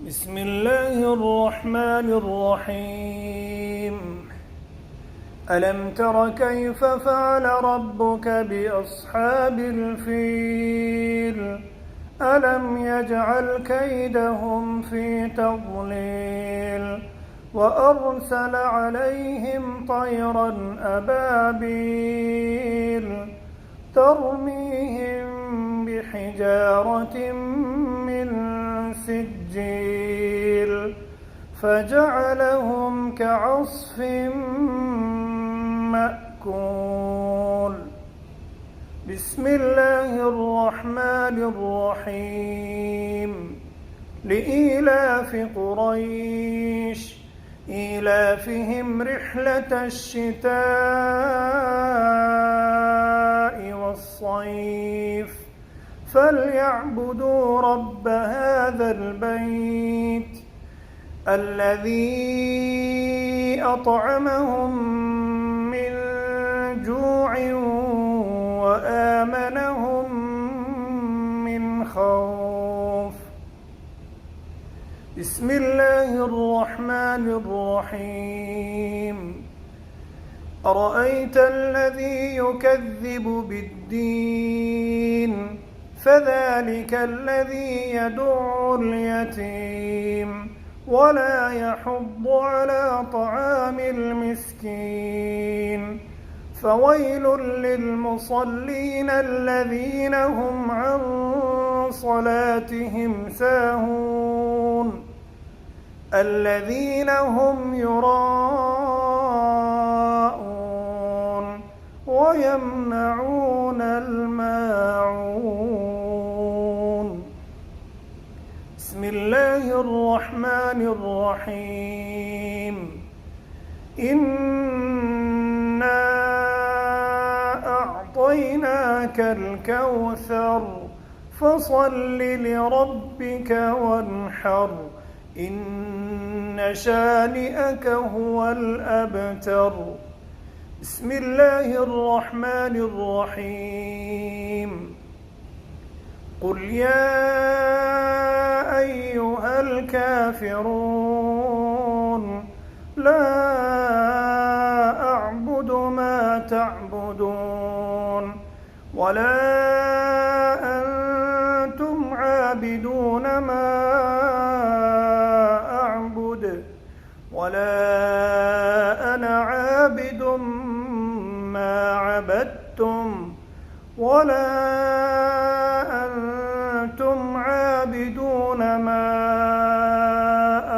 بسم الله الرحمن الرحيم. ألم تر كيف فعل ربك بأصحاب الفيل؟ ألم يجعل كيدهم في تضليل وأرسل عليهم طيرا أبابيل ترميهم بحجارة من سجيل فجعلهم كعصف مأكول. بسم الله الرحمن الرحيم. لإيلاف قريش إيلافهم رحلة الشتاء والصيف فليعبدوا رب هذا البيت الذي أطعمهم من جوع وآمنهم من خوف. بسم الله الرحمن الرحيم. أرأيت الذي يكذب بالدين فذلك الذي يدع اليتيم ولا يحض على طعام المسكين فويل للمصلين الذين هم عن صلاتهم ساهون الذين هم يراءون ويمنعون الماعون. بسم الله الرحمن الرحيم. إنا أعطيناك الكوثر فصل لربك وانحر إن شانئك هو الأبتر. بسم الله الرحمن الرحيم. قل يا أيها الكافرون لا أعبد ما تعبدون ولا أنتم عابدون ما أعبد ولا أنا عابد ما عبدتم ولا أنتم عابدون ما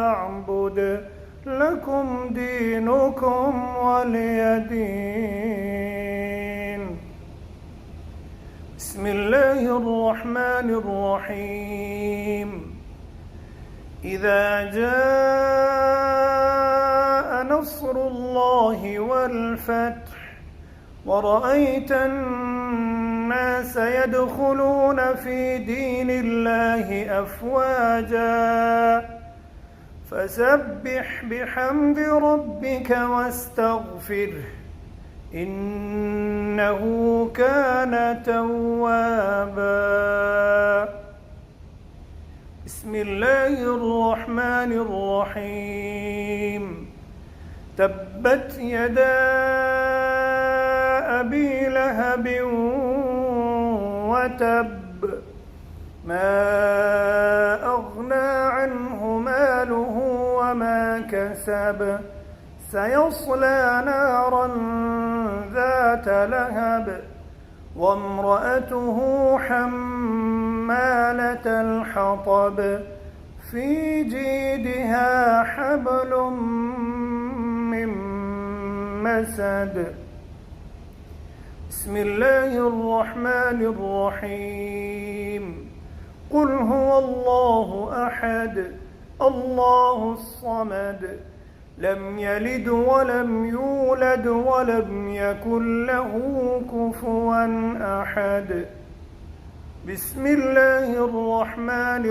أعبد لكم دينكم ولي دين. بسم الله الرحمن الرحيم. إذا جاء نصر الله والفتح ورأيت الناس يدخلون في دين الله أفواجا فسبح بحمد ربك واستغفره إنه كان توابا. بسم الله الرحمن الرحيم. تبت يدا أبي لهب وتب ما أغنى عنه ماله وما كسب سيصلى نارا ذات لهب وامرأته حمالة الحطب في جيدها حبل من مسد. بسم الله الرحمن الرحيم. قل هو الله أحد الله الصمد لم يلد ولم يولد ولم يكن له كفوا أحد. بسم الله الرحمن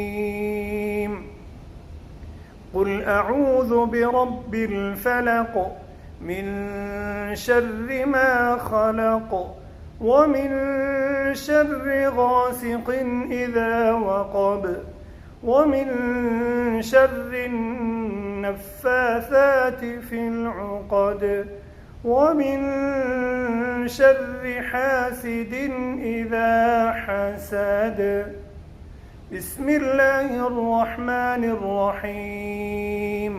الرحيم. قل أعوذ برب الفلق من شر ما خلق ومن شر غاسق إذا وقب ومن شر النفاثات في العقد ومن شر حاسد إذا حسد. بسم الله الرحمن الرحيم.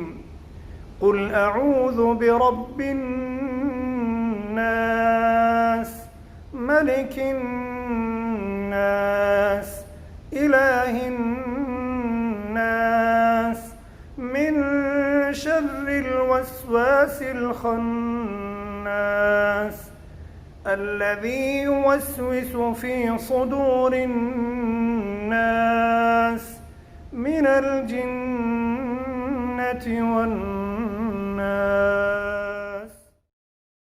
قل أعوذ برب الناس ملك الناس إله الناس من شر الوسواس الخناس الذي يوسوس في صدور الناس من الجنة والناس.